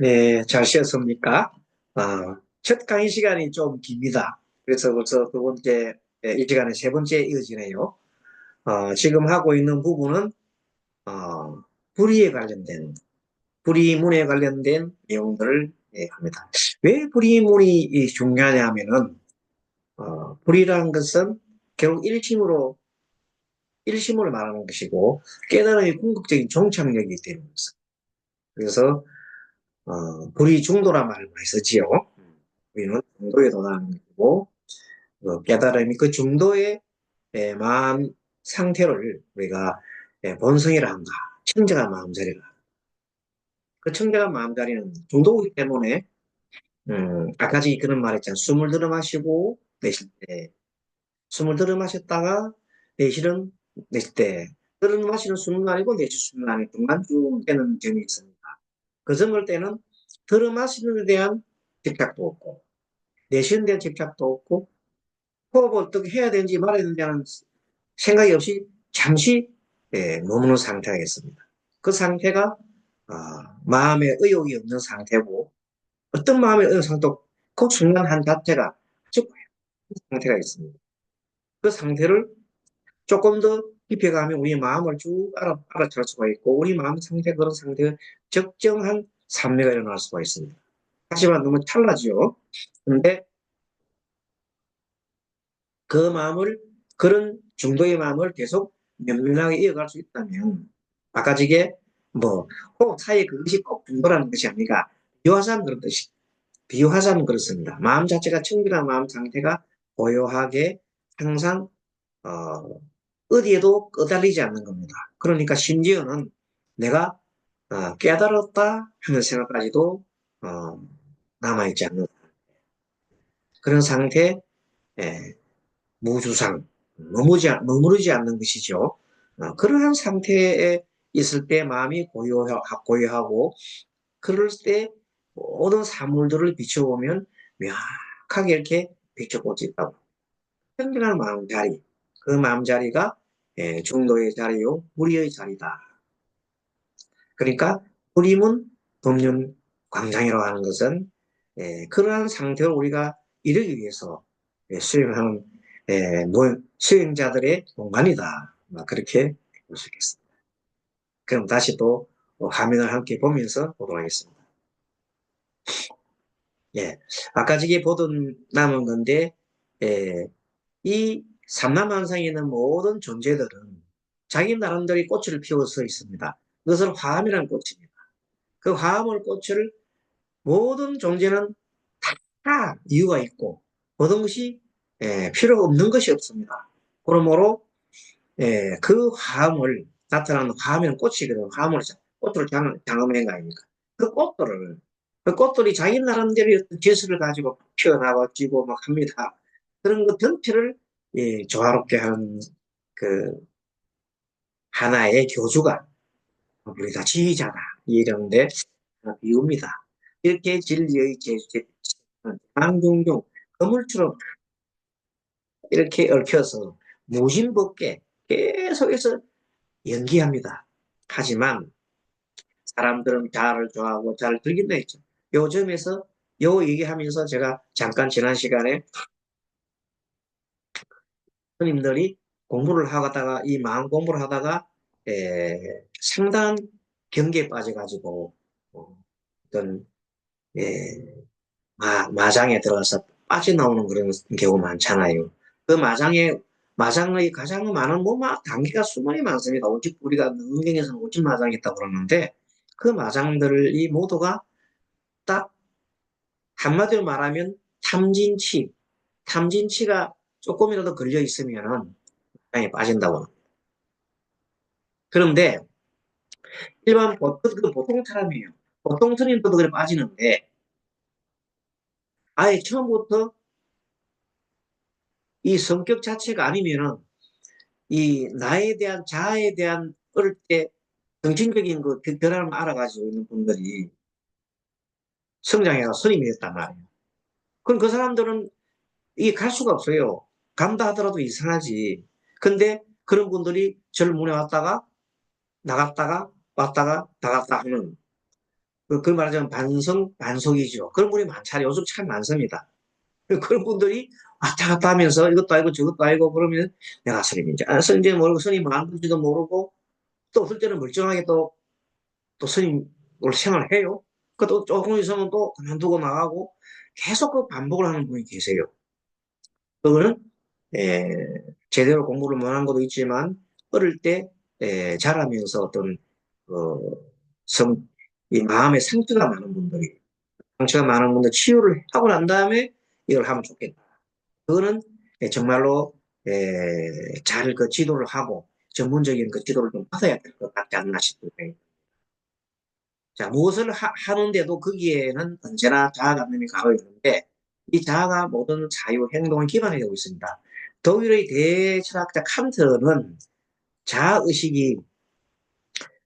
네, 잘 쉬었습니까? 첫 강의 시간이 좀 깁니다. 그래서 벌써 두 번째, 이 시간에 세 번째 이어지네요. 지금 하고 있는 부분은, 불의에 관련된, 불의문에 관련된 내용들을 합니다. 왜 불의문이 중요하냐 하면은, 불의라는 것은 결국 일심을 말하는 것이고, 깨달음의 궁극적인 종착역이기 때문입니다. 그래서, 불의 중도란 말을 많이 쓰지요. 우리는 중도에 도달하는 것이고 깨달음이 그 중도의 마음 상태를 우리가 본성이라 한가 청정한 마음자리라. 그 청정한 마음자리는 중도이기 때문에 아까 전에 그런 말 했잖아요. 숨을 들어 마시고 내쉴 때 숨을 들어 마셨다가 내쉬는 내쉴 때 들어 마시는 숨은 아니고 내쉬는 숨은 아니고 중간쯤 되는 점이 있습니다. 그 점을 때는 들어 마시는 데 대한 집착도 없고 내쉬는 데 대한 집착도 없고 호흡을 어떻게 해야 되는지 말아야 되는지는 생각이 없이 잠시 머무는 상태겠습니다. 그 상태가 마음에 의욕이 없는 상태고 어떤 마음에 의욕 상태도 그 순간 한 자체가 아주 고약한 상태가 있습니다. 그 상태를 조금 더 깊이 가면 우리 마음을 쭉 알아차릴 수가 있고 우리 마음 상태 그런 상태가 적정한 산매가 일어날 수가 있습니다. 하지만 너무 찰나죠. 근데 그 마음을 그런 중도의 마음을 계속 면면하게 이어갈 수 있다면 아까 저게 뭐 호흡 사이에 그것이 꼭 중도라는 것이 아니라 비유하자면 그런 뜻이 비유하자면 그렇습니다. 마음 자체가 청결한 마음 상태가 고요하게 항상 어, 어디에도 끄달리지 않는 겁니다. 그러니까 심지어는 내가 깨달았다 하는 생각까지도 어, 남아있지 않는 그런 상태 무주상, 머무르지 않는 것이죠. 그러한 상태에 있을 때 마음이 고요하고, 그럴 때 모든 사물들을 비춰보면 명확하게 이렇게 비춰볼 수 있다고. 평균한 마음자리, 그 마음자리가 중도의 자리요, 무리의 자리다. 그러니까, 무림은 법륜 광장이라고 하는 것은 그러한 상태를 우리가 이루기 위해서 수행하는 수행자들의 공간이다. 그렇게 볼 수 있겠습니다. 그럼 다시 또 화면을 함께 보면서 보도록 하겠습니다. 예, 아까 저기 보던 남은 건데 이 삼라만상에 있는 모든 존재들은 자기 나름대로 꽃을 피워서 있습니다. 그것을 화암이라는 꽃입니다. 그 화암을 꽃을 모든 존재는 다 이유가 있고 모든 것이 필요 없는 것이 없습니다. 그러므로 그 화음을 나타나는 화음에는 꽃이거든요. 화음을 꽃을 장음한 거 아닙니까? 그 꽃들이 자기 나름대로 어떤 재수를 가지고 피어나가지고 막 합니다. 그런 그 전체를 조화롭게 하는 그 하나의 교주가 우리가 지휘자다 이런데 비웁니다. 이렇게 진리의 제주 방종종 거물처럼 이렇게 얽혀서 무심법게 계속해서 연기합니다. 하지만 사람들은 자아를 좋아하고 자아를 즐긴다 했죠. 요 점에서 요 얘기하면서 제가 잠깐 지난 시간에 스님들이 공부를 하다가 이 마음 공부를 하다가 상당한 경계에 빠져가지고 어떤 마장에 들어가서 빠져나오는 그런 경우 많잖아요. 그 마장의 가장 많은 단계가 수많이 많습니다. 오직 우리가 능경에서는 오직 마장이 있다고 그러는데 그 마장들이 모두가 딱 한마디로 말하면 탐진치가 조금이라도 걸려 있으면은 마장에 빠진다고 합니다. 그런데 보통 사람이에요. 보통 스님들도 그래 빠지는데 아예 처음부터 이 성격 자체가 아니면은 이 나에 대한 자아에 대한 어릴 때 정신적인 그 변화를 알아가지고 있는 분들이 성장해서 스님이 됐단 말이에요. 그럼 그 사람들은 이게 갈 수가 없어요. 간다 하더라도 이상하지. 근데 그런 분들이 절 문에 왔다가 나갔다가 왔다가 나갔다 하는 그 말하자면 반성이죠. 그런 분이 많잖아요. 요즘 참 많습니다. 그런 분들이 왔다 갔다 하면서 이것도 알고 저것도 알고 그러면 내가 스님인지 안 스님인지 모르고 스님 마음인지도 모르고 또 어떨 때는 멀쩡하게 또 스님을 생활해요. 그또 조금 있으면 또 그만두고 나가고 계속 그 반복을 하는 분이 계세요. 그거는 에, 제대로 공부를 못한 것도 있지만 어릴 때 자라면서 어떤 어, 성, 이 마음에 상처가 많은 분들 치유를 하고 난 다음에 이걸 하면 좋겠다. 그거는 정말로 잘 그 지도를 하고 전문적인 그 지도를 좀 받아야 될 것 같지 않나 싶은데. 자, 무엇을 하는데도 거기에는 언제나 자아감념이 가고 있는데 이 자아가 모든 자유 행동의 기반이 되고 있습니다. 독일의 대철학자 칸트는 자아의식이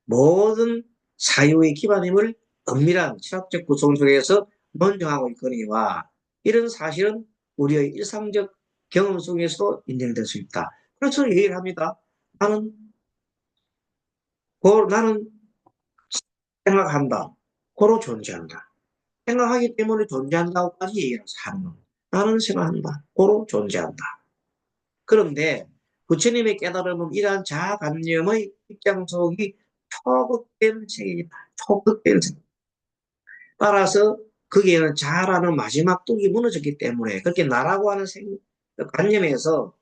모든 사유의 기반임을 엄밀한 철학적 구성 속에서 논증하고 있거니와 이런 사실은 우리의 일상적 경험 속에서도 인정될 수 있다. 그래서 얘기를 합니다. 나는 생각한다. 고로 존재한다. 생각하기 때문에 존재한다고까지 얘기해서 하는 겁니다. 나는 생각한다. 고로 존재한다. 그런데 부처님의 깨달음은 이러한 자아관념의 입장속이 초극된 세계이다. 초극된 세계. 따라서 거기에는 자라는 마지막 뚝이 무너졌기 때문에 그렇게 나라고 하는 관념에서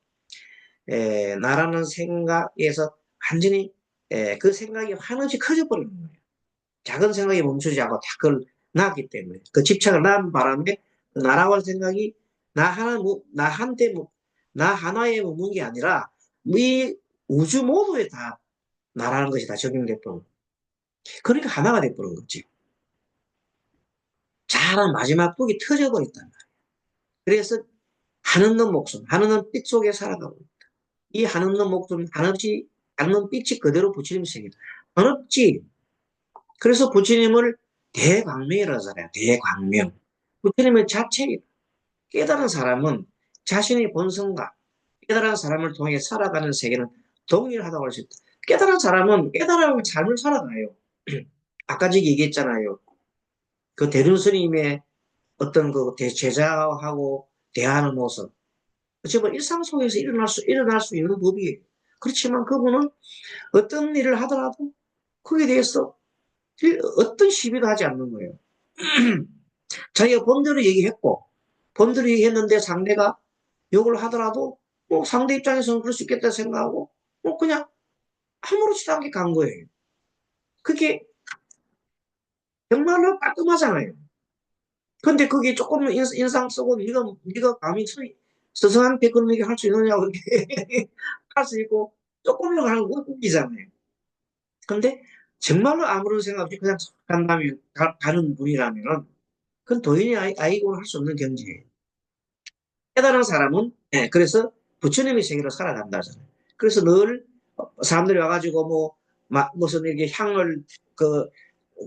나라는 생각에서 완전히 그 생각이 하나씩 커져버리는 거예요. 작은 생각이 멈추지 않고 다 그걸 낳았기 때문에 그 집착을 낳은 바람에 그 나라고 하는 생각이 나 한테 나 하나에 머문 게 아니라 이 우주 모두에 다 나라는 것이 다 적용돼 버린 그러니까 하나가 돼 버린 거지. 자란 마지막 뚝이 터져버렸단 말이야. 그래서 하늘는 목숨, 하늘는 빛 속에 살아가고 있다. 이 하늘는 목숨, 한없이 않는 빛이 그대로 부처님 생이다. 한없지. 그래서 부처님을 대광명이라고 하잖아요. 대광명. 부처님의 자체이다. 깨달은 사람은 자신의 본성과 깨달은 사람을 통해 살아가는 세계는 동일하다고 할 수 있다. 깨달은 사람은 깨달은 삶을 살아가요. 아까 저기 얘기했잖아요. 그 대륜 스님의 어떤 그 제자하고 대하는 모습. 어쩌면 일상 속에서 일어날 수 있는 법이에요. 그렇지만 그분은 어떤 일을 하더라도 거기에 대해서 어떤 시비도 하지 않는 거예요. 자기가 본대로 얘기했고, 본대로 얘기했는데 상대가 욕을 하더라도 뭐 상대 입장에서는 그럴 수 있겠다 생각하고 뭐 그냥 아무렇지도 않게 간 거예요. 그게 정말로 깔끔하잖아요. 근데 그게 조금 인상 쓰고 네가 감히 스승한테 그런 얘기 할 수 있느냐고 그렇게 할 수 있고 조금이라고 하는 건 웃기잖아요. 근데 정말로 아무런 생각 없이 그냥 간다면 가는 분이라면 그건 도인이 아이고는 할 수 없는 경지예요. 깨달은 사람은 그래서 부처님의 세계로 살아간다잖아요. 그래서 늘 사람들이 와가지고 뭐 무슨 이렇게 향을 그,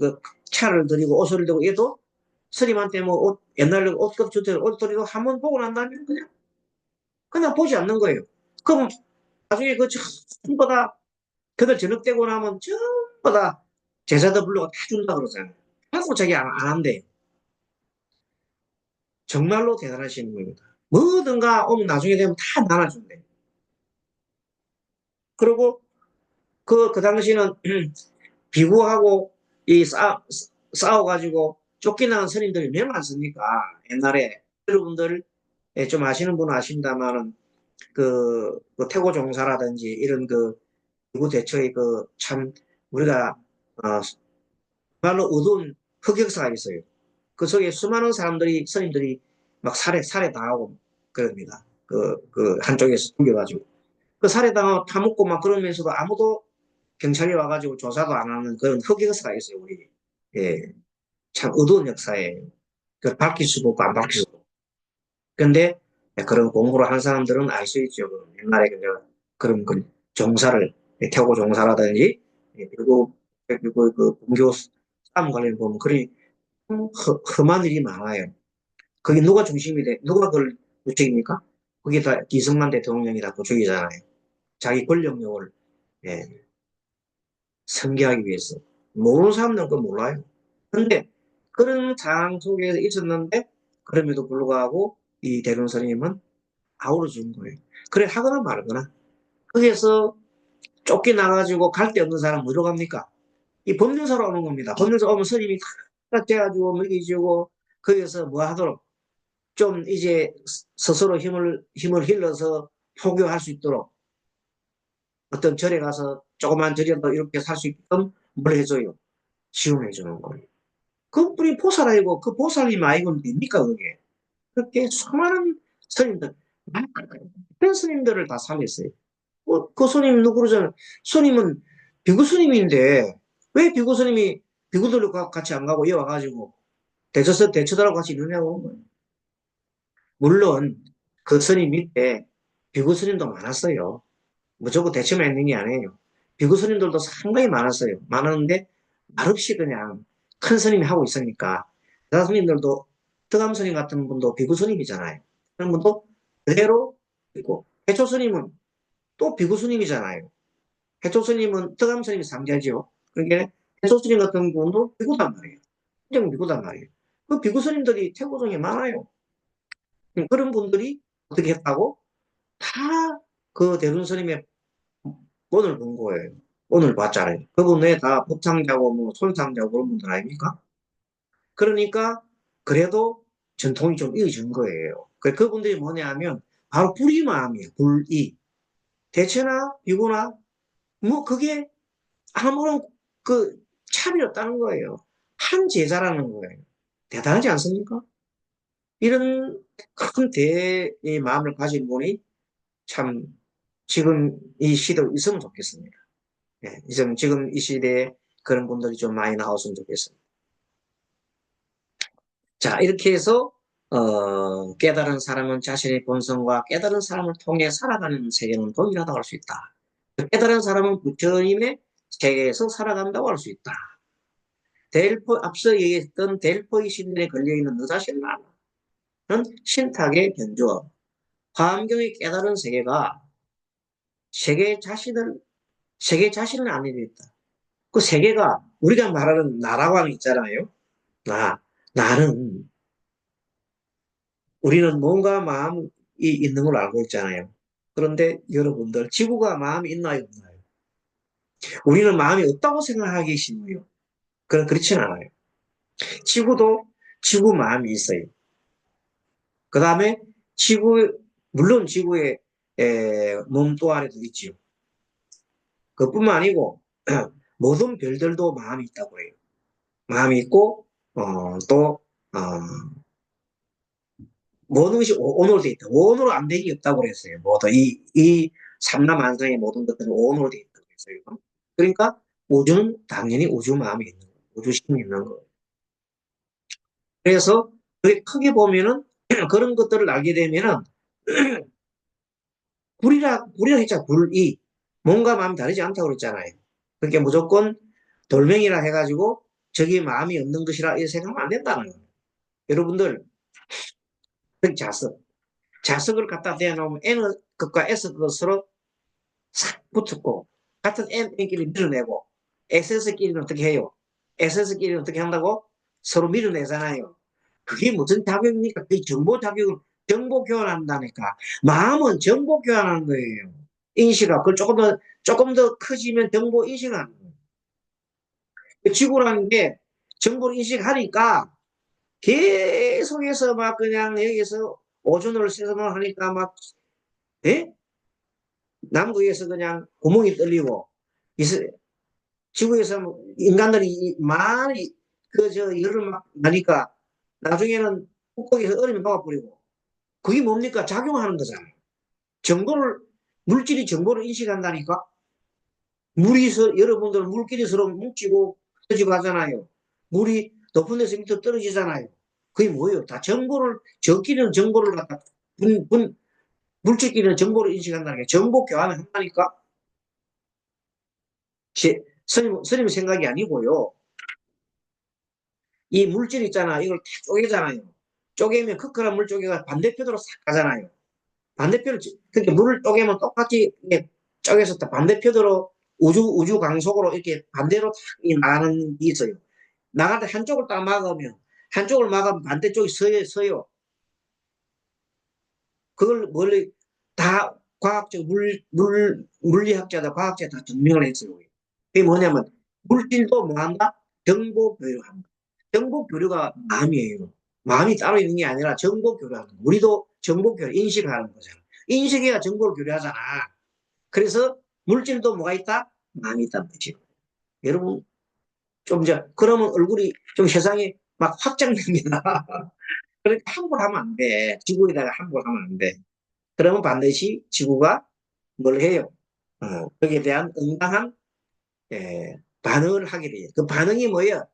그 차를 드리고 옷을 드리고 얘도 스님한테 뭐 옛날에 옷급 주대로 옷 드리고 한번 보고 난 다음에 그냥 보지 않는 거예요. 그럼 나중에 그 전부 다 그들 전역되고 나면 전부 다 제자들 불러가 다 준다 그러잖아요. 하고 자기 안 한대. 정말로 대단하신 분입니다. 뭐든가 오면 나중에 되면 다 나눠준대. 그리고 그 당시는 비구하고 싸워가지고 쫓겨나는 스님들이 왜 많습니까? 옛날에 여러분들 좀 아시는 분은 아신다마는 그 태고 종사라든지 이런 그 비구 대처의 그 참 우리가 말로 어두운 흑역사가 있어요. 그 속에 수많은 스님들이 막 살해 당하고 그럽니다. 그 한쪽에서 숨겨가지고. 그 살해당하고 타먹고 막 그러면서도 아무도 경찰이 와가지고 조사도 안 하는 그런 흑역사가 있어요, 우리. 예. 참 어두운 역사에. 그 밝힐 수도 없고 안 밝힐 수도 없고. 근데 그런 공부를 한 사람들은 알 수 있죠. 옛날에 그런 그 종사를, 태고 종사라든지, 그리고 그 공교 싸움 관련 보면 그리 험한 일이 많아요. 그게 누가 중심이 돼? 누가 그걸 주책입니까? 그게 다 이승만 대통령이 다 구축이잖아요. 자기 권력력을 예, 승계하기 위해서. 모르는 사람들은 그거 몰라요. 근데 그런 상황 속에서 있었는데 그럼에도 불구하고 이 대륜 스님은 아우러 준 거예요. 그래 하거나 말거나. 거기에서 쫓겨나가지고 갈 데 없는 사람 어디로 갑니까? 이 법륜사로 오는 겁니다. 법륜사 오면 스님이 탁 돼가지고 먹이주고 거기서 뭐 하도록 좀 이제 스스로 힘을 길러서 포교할 수 있도록 어떤 절에 가서 조그만 절이라도 이렇게 살 수 있게끔 뭘 해줘요? 지원해 주는 거예요. 그분이 보살 아니고 그 보살님 아니고는 됩니까 그게? 그렇게 수많은 스님들, 많은 스님들을 다 살렸어요. 그 스님 누구잖아요. 스님은 비구 스님인데 왜 비구 스님이 비구들과 같이 안 가고 이어 와가지고 대처들하고 같이 있느냐고. 물론 그 스님 밑에 비구 스님도 많았어요. 무조건 대처만 있는 게 아니에요. 비구 스님들도 상당히 많았어요. 많았는데 말없이 그냥 큰 스님이 하고 있으니까 여자 스님들도 덕암 스님 같은 분도 비구 스님이잖아요. 그런 분도 그대로 있고 해초 스님은 또 비구 스님이잖아요. 해초 스님은 덕암 스님이 상자지요. 그러니까 해초 스님 같은 분도 비구단 말이에요. 인정 비구단 말이에요. 그 비구 스님들이 태국 중에 많아요. 그런 분들이 어떻게 했다고? 다 그 대륜 스님의 오늘 본 거예요. 오늘 봤잖아요. 그분 왜 다 법상자고 뭐 손상자고 그런 분들 아닙니까? 그러니까 그래도 전통이 좀 이어진 거예요. 그분들이 뭐냐 하면 바로 불의마음이에요. 불의. 대체나 비구나 뭐 그게 아무런 그 차별이 없다는 거예요. 한 제자라는 거예요. 대단하지 않습니까? 이런 큰 대의 마음을 가진 분이 참 지금 이 시대에 있으면 좋겠습니다. 예, 지금 이 시대에 그런 분들이 좀 많이 나왔으면 좋겠습니다. 자, 이렇게 해서, 깨달은 사람은 자신의 본성과 깨달은 사람을 통해 살아가는 세계는 동일하다고 할 수 있다. 깨달은 사람은 부처님의 세계에서 살아간다고 할 수 있다. 앞서 얘기했던 델포이 신전에 걸려있는 너 자신은 신탁의 견주어. 화엄경의 깨달은 세계가 세계 자신을, 세계 자신을 안에 있다. 그 세계가 우리가 말하는 나라고 하는 게 있잖아요. 나는 우리는 몸과 마음이 있는 걸 알고 있잖아요. 그런데 여러분들 지구가 마음이 있나요, 없나요? 우리는 마음이 없다고 생각하기 쉬워요. 그렇진 않아요. 지구도 지구 마음이 있어요. 그 다음에 물론 지구의 몸 또한에도 있지요. 그뿐만 아니고 모든 별들도 마음이 있다고 해요. 마음이 있고 또 모든 것이 온으로 돼 있다. 온으로 안 되기 없다고 그랬어요. 모두 이 삼라만상의 모든 것들은 온으로 돼 있다고 그랬어요. 그러니까 우주는 당연히 우주 마음이 있는 거예요. 우주심이 있는 거예요. 그래서 크게 보면은 그런 것들을 알게 되면은 불이라 했잖아. 불이 몸과 마음이 다르지 않다고 그랬잖아요. 그러니까 무조건 돌멩이라 해가지고 저기 마음이 없는 것이라 이렇게 생각하면 안 된다는 거예요. 여러분들 자석을 갖다 대놓으면 N 극과 S 극 서로 싹 붙었고 같은 N끼리 밀어내고 SS끼리는 어떻게 해요? SS끼리는 어떻게 한다고? 서로 밀어내잖아요. 그게 무슨 작용입니까? 그게 정보 교환한다니까. 마음은 정보 교환하는 거예요. 인식아, 그걸 조금 더 커지면 정보 인식하는 거예요. 지구라는 게 정보를 인식하니까 계속해서 막 그냥 여기서 오존을 세서만 하니까 막, 예? 남극에서 그냥 구멍이 뚫리고, 지구에서 인간들이 많이 열을 막 나니까 나중에는 북극에서 얼음이 녹아버리고, 그게 뭡니까? 작용하는 거잖아요. 정보를, 물질이 정보를 인식한다니까? 여러분들 물끼리 서로 뭉치고 떨어지고 하잖아요. 물이 높은 데서 밑으로 떨어지잖아요. 그게 뭐예요? 다 저끼리는 정보를 갖다, 물질끼리는 정보를 인식한다는 게 정보 교환을 한다니까? 스님 생각이 아니고요. 이 물질 있잖아. 이걸 다 쪼개잖아요. 쪼개면 크크한 물 쪼개가 반대편으로 싹 가잖아요. 그러니까 물을 쪼개면 똑같이 쪼개서 반대편으로 우주 강속으로 이렇게 반대로 탁 나가는 게 있어요. 나갈 때 한쪽을 딱 막으면, 한쪽을 막으면 반대쪽이 서요. 그걸 멀리 다 과학적 물리학자다, 과학자 다 증명을 했어요. 그게 뭐냐면, 물질도 뭐 한다? 정보 교류한다. 정보 교류가 마음이에요. 마음이 따로 있는 게 아니라 정보 교류하는 거. 우리도 정보 교류, 인식을 하는 거잖아. 인식해야 정보를 교류하잖아. 그래서 물질도 뭐가 있다? 마음이 있다는 거지. 여러분, 좀 이제, 그러면 얼굴이 좀 세상에 막 확장됩니다. 그러니까 함부로 하면 안 돼. 지구에다가 함부로 하면 안 돼. 그러면 반드시 지구가 뭘 해요? 거기에 대한 응당한 반응을 하게 돼요. 그 반응이 뭐예요?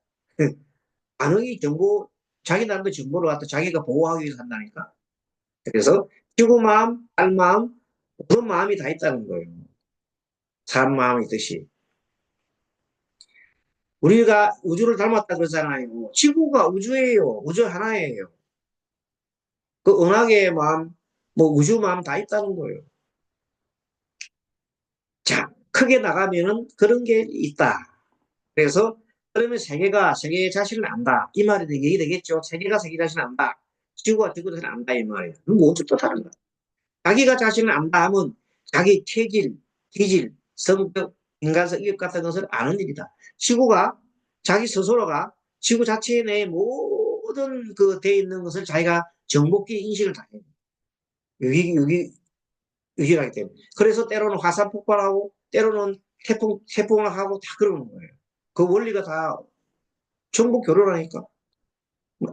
반응이 정보, 자기 나름도 정보를 갖다 자기가 보호하기 위해서 한다니까. 그래서 지구 마음, 달 마음, 그런 마음이 다 있다는 거예요. 사람 마음이 있듯이. 우리가 우주를 닮았다 그러잖아요. 지구가 우주예요. 우주 하나예요. 그 은하계의 마음, 뭐 우주 마음 다 있다는 거예요. 자, 크게 나가면은 그런 게 있다. 그래서 그러면 세계가 세계 자신을 안다. 이 말이 얘기되겠죠. 세계가 세계 자신을 안다. 지구가 지구 자신을 안다. 이 말이에요. 뭐 어떻게 다른 거야. 자기가 자신을 안다 하면 자기 체질, 기질, 성격, 인간성 이것 같은 것을 아는 일이다. 지구가 자기 스스로가 지구 자체 내에 모든 그 돼 있는 것을 자기가 정복기 인식을 다 해요. 유기하기 때문에. 그래서 때로는 화산 폭발하고 때로는 태풍을 하고 다 그러는 거예요. 그 원리가 다 정복 교류라니까.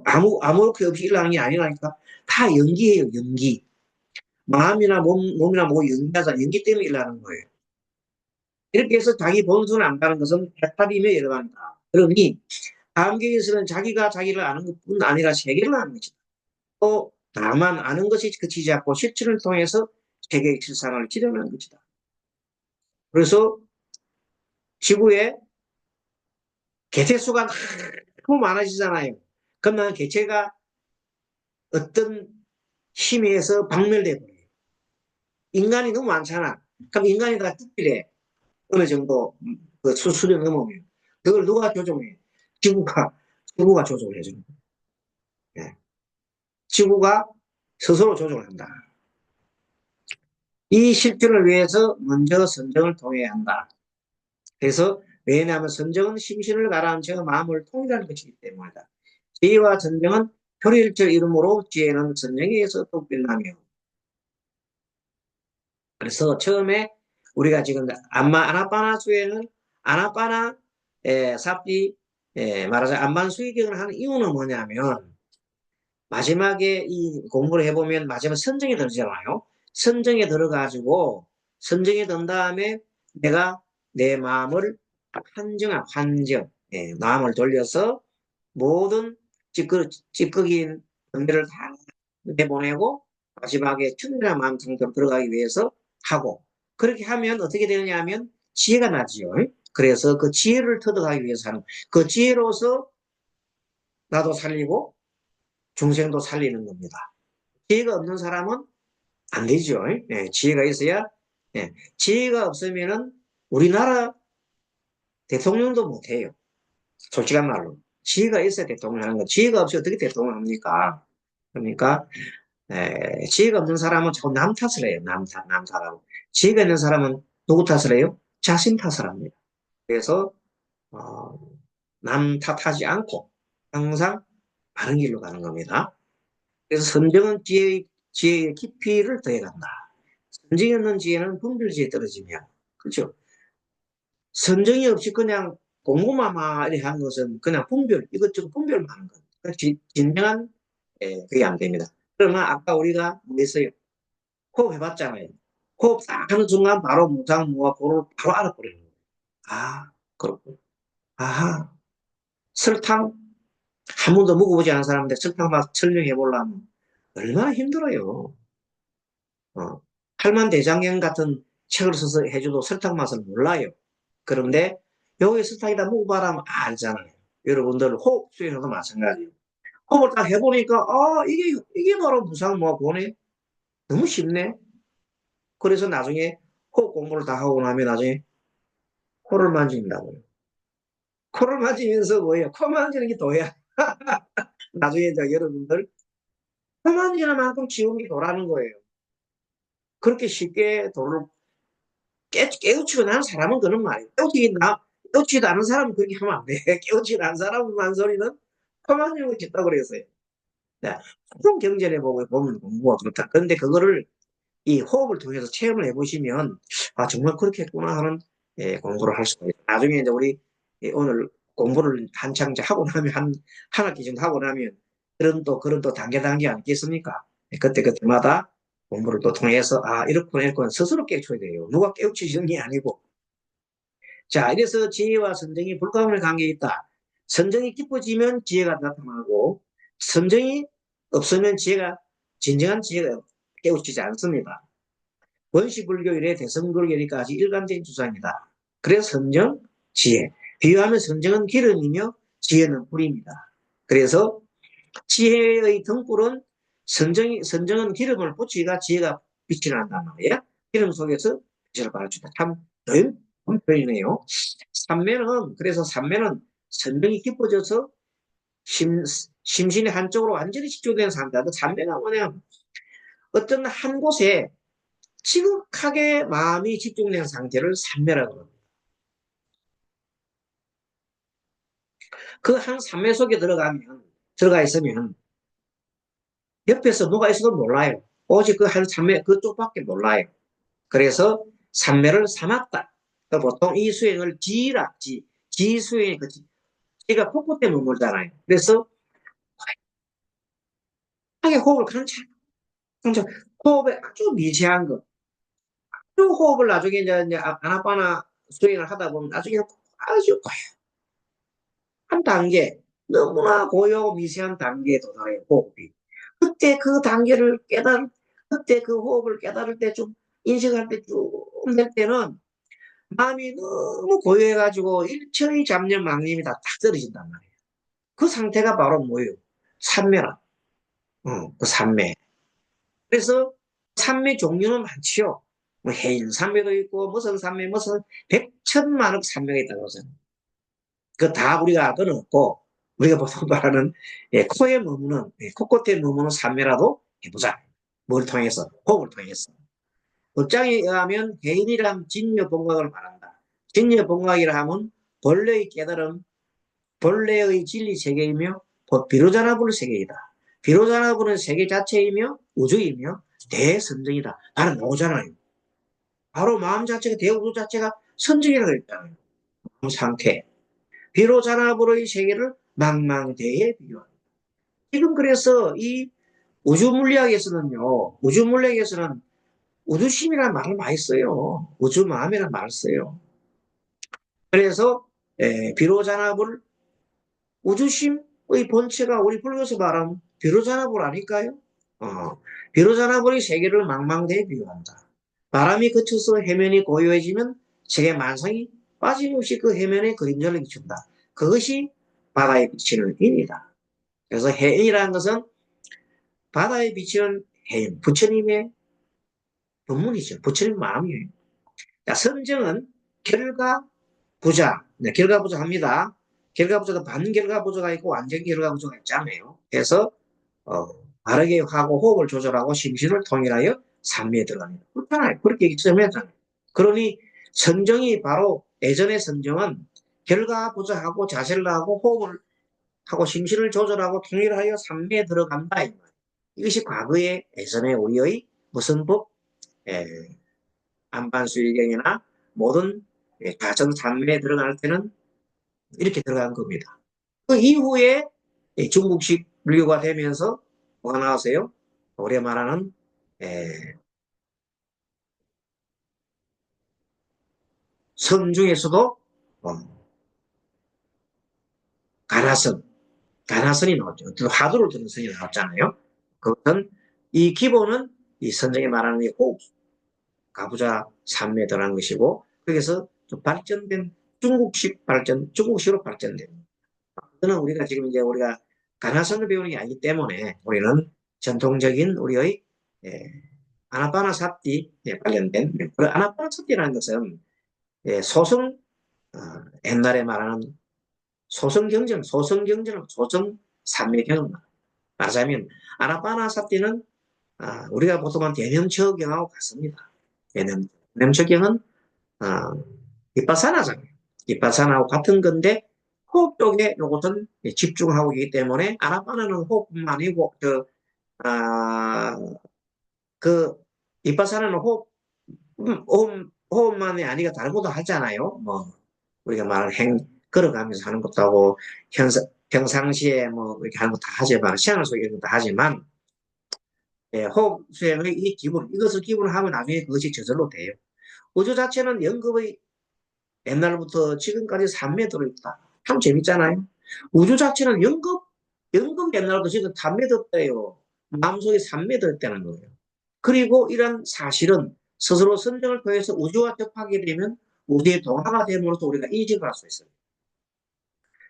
아무렇게 없이 일어나는 게 아니라니까. 다 연기예요, 연기. 마음이나 몸이나 뭐 연기하자. 연기 때문에 일어나는 거예요. 이렇게 해서 자기 본성을 안다는 것은 해탈이며 열반이다. 그러니 다음계에서는 자기가 자기를 아는 것뿐 아니라 세계를 아는 것이다. 또 다만 아는 것이 그치지 않고 실천을 통해서 세계의 실상을 지려는 것이다. 그래서 지구에 개체수가 너무 많아지잖아요. 그러면 개체가 어떤 힘에 의해서 박멸돼 버려요. 인간이 너무 많잖아. 그럼 인간이 다 죽기래. 어느 정도 그 수준을 넘으면. 그걸 누가 조종해? 지구가, 지구가 조종을 해주는 거예요. 예. 지구가 스스로 조종을 한다. 이 실현을 위해서 먼저 선정을 통해야 한다. 그래서 왜냐하면 선정은 심신을 가라앉혀 마음을 통일하는 것이기 때문이다. 지혜와 선정은 효율적 이름으로 지혜는 선정에 의해서 또 빛나며. 그래서 처음에 우리가 지금 아나빠나수에는 아나빠나 삽디 말하자면 안반수의경을 하는 이유는 뭐냐면 마지막에 이 공부를 해보면 마지막 선정에 들잖아요. 선정에 들어가지고 선정에 든 다음에 내가 내 마음을 환정, 마음을 돌려서 모든 찌꺼긴 분배를 다 내보내고 마지막에 충분한 마음 상태로 들어가기 위해서 하고 그렇게 하면 어떻게 되느냐 하면 지혜가 나지요. 그래서 그 지혜를 터득하기 위해서 하는 그 지혜로서 나도 살리고 중생도 살리는 겁니다. 지혜가 없는 사람은 안 되죠. 지혜가 있어야 지혜가 없으면은 우리나라 대통령도 못해요. 솔직한 말로. 지혜가 있어야 대통령 하는 거. 지혜가 없이 어떻게 대통령 합니까? 그러니까 지혜가 없는 사람은 자꾸 남 탓을 해요. 남 탓하고. 지혜가 있는 사람은 누구 탓을 해요? 자신 탓을 합니다. 그래서 어, 남 탓하지 않고 항상 바른 길로 가는 겁니다. 그래서 선정은 지혜의 깊이를 더해간다. 선정이 없는 지혜는 분별지에 떨어지며 그렇죠? 선정이 없이 그냥 공부만 이렇게 한 것은 그냥 이것저것 분별만 하는 거예요. 진정한 그게 안 됩니다. 그러나 아까 우리가 뭐 했어요? 호흡 해봤잖아요. 호흡 딱 하는 순간 바로 무상무가 고를 바로 알아버리는 거예요. 아, 그렇군. 아하. 설탕 한 번도 먹어보지 않은 사람인데 설탕 맛 설명해 보려면 얼마나 힘들어요. 어. 팔만대장경 같은 책을 써서 해줘도 설탕 맛을 몰라요. 그런데 여기 설탕이다 먹어봐라 하면 알잖아요. 여러분들 호흡 수행도 마찬가지예요. 호흡을 딱 해보니까 이게 바로 무상무화고네. 너무 쉽네. 그래서 나중에 호흡 공부를 다 하고 나면 나중에 코를 만진다고요. 코를 만지면서 뭐예요? 코 만지는 게 도야. 나중에 여러분들 코 만지는 만큼 지운이 도라는 거예요. 그렇게 쉽게 도를 깨우치고 나는 사람은 그런 말이에요. 깨우치지도 않은 사람은 그렇게 하면 안 돼. 깨우치지 않은 사람은 한 소리는 코 만지는 거 짓다고 그랬어요. 자, 총 경전에 보면 공부가 그렇다. 그런데 그거를 이 호흡을 통해서 체험을 해보시면 아 정말 그렇게 했구나 하는 공부를 할 수가 있어요. 나중에 이제 우리 오늘 공부를 한창 하고 나면 한 학기 정도 하고 나면 그런 또 단계 아니겠습니까? 그때마다 공부를 또 통해서 아 이렇구나 이렇구나 스스로 깨우쳐야 돼요. 누가 깨우치는 게 아니고. 자 이래서 지혜와 선정이 불가분의 관계에 있다. 선정이 깊어지면 지혜가 나타나고 선정이 없으면 진정한 지혜가 깨우치지 않습니다. 원시불교 이래 대성불교 이래까지 일관된 주장이다. 그래서 선정, 지혜. 비유하면 선정은 기름이며 지혜는 불입니다. 그래서 지혜의 등불은 선정은 기름을 붙이가 지혜가 빛이 난단 말이야. 기름 속에서 빛을 발해준다. 참 좋은 표현이네요. 그래서 삼매는 선정이 깊어져서 심신이 한쪽으로 완전히 집중된 상태. 삼매가 뭐냐면 어떤 한 곳에 지극하게 마음이 집중된 상태를 삼매라고 합니다. 그 한 삼매 속에 들어가 있으면 옆에서 뭐가 있어도 몰라요. 오직 그 한 삼매 그쪽밖에 몰라요. 그래서 삼매를 삼았다. 그러니까 보통 이 수행을 지수행이 지가 폭포 때 머물잖아요. 그래서 하게 호흡을 강차 호흡에 아주 미세한 거. 그 호흡을 나중에 이제 아나파나 수행을 하다 보면 나중에 아주 한 단계, 너무나 고요하고 미세한 단계에 도달해요, 호흡이. 그때 그 단계를 그때 그 호흡을 깨달을 때 좀, 인식할 때 쭉 될 때는 마음이 너무 고요해가지고 일체의 잡념, 망념이 다 딱 떨어진단 말이에요. 그 상태가 바로 뭐예요? 삼매라. 그 삼매. 그래서 삼매 종류는 많지요. 뭐 해인 삼매도 있고, 무슨 삼매, 무슨 백천만억 삼매가 있다고 하잖아요. 그 다 우리가 그건 없고 우리가 보통 말하는 코에 머무는 코끝에 머무는 삼매라도 해보자. 뭘 통해서? 호흡을 통해서. 법장에 의하면 개인이란 진여봉각을 말한다. 진여봉각이라 하면 본래의 깨달음, 본래의 진리 세계이며 비로자나불 세계이다. 비로자나불은 세계 자체이며 우주이며 대선정이다. 바로 나오잖아요. 바로 마음 자체가 대우주 자체가 선정이라고 했잖아요. 그 상태. 비로자나불의 세계를 망망대해 비유합니다. 지금 그래서 이 우주물리학에서는 우주심이라는 말을 많이 써요. 우주마음이라는 말을 써요. 그래서 비로자나불 우주심의 본체가 우리 불교에서 말하면 비로자나불 아닐까요? 비로자나불의 세계를 망망대해 비유한다. 바람이 그쳐서 해면이 고요해지면 세계 만상이 빠짐없이 그 해면에 그림자를 비춘다. 그것이 바다에 비치는 힘이다. 그래서 해인이라는 것은 바다에 비치는 해인, 부처님의 본문이죠. 부처님 마음이에요. 자, 선정은 결과부자, 네, 결과부자합니다. 결과부자도 반결과부자가 있고 완전결과부자가 있잖아요. 그래서 바르게 하고 호흡을 조절하고 심신을 통일하여 삼미에 들어갑니다. 그렇잖아요. 그렇게 설명했잖아요. 그러니 선정이 바로 예전의 선정은 결과부자하고 자세를 하고 호흡을 하고 심신을 조절하고 통일하여 삼미에 들어간다. 이것이 과거의 예전의 우리의 무슨 법, 예, 안반수일경이나 모든 가정 삼매에 들어갈 때는 이렇게 들어간 겁니다. 그 이후에 중국식 불교가 되면서 뭐가 나왔어요? 우리가 말하는 선 중에서도 가나선, 가나선이 나왔죠. 화두를 드는 선이 나왔잖아요. 그것은 이 기본은 이 선정에 말하는 이 호흡, 가부좌 삼매에 들어간 것이고 거기서 좀 발전된 중국식으로 발전된. 그는 우리가 지금 이제 우리가 가나선을 배우는 게 아니기 때문에 우리는 전통적인 우리의 아나파나사티 관련된 아나파나사티라는 것은 소승 옛날에 말하는 소성경전, 소성경전은 소성산매경은 말하자면 아나파나사티는 우리가 보통은 대명처경하고 같습니다. 대명처경은 비파사나잖아요. 비파사나하고 같은 건데 호흡 쪽에 요것은 집중하고 있기 때문에 아나파나는 호흡뿐만 아니고 아, 그 비파사나는 호흡만이 아니라 다른 것도 하잖아요. 뭐 우리가 말하는 걸어가면서 하는 것도 하고 평상시에 뭐 이렇게 하는 것도 하지만 시간을 속이는 것도 하지만 호흡 수행의 이 기본 이것을 기본으로 하면 나중에 그것이 저절로 돼요. 우주 자체는 연급의 옛날부터 지금까지 산매에 들어있다. 참 재밌잖아요. 우주 자체는 연급 옛날부터 지금 산매에 들었대요. 마음속에 산매에 들었다는 거예요. 그리고 이런 사실은 스스로 선정을 통해서 우주와 접하게 되면 우주의 동화가 됨으로써 우리가 인식을 할 수 있어요.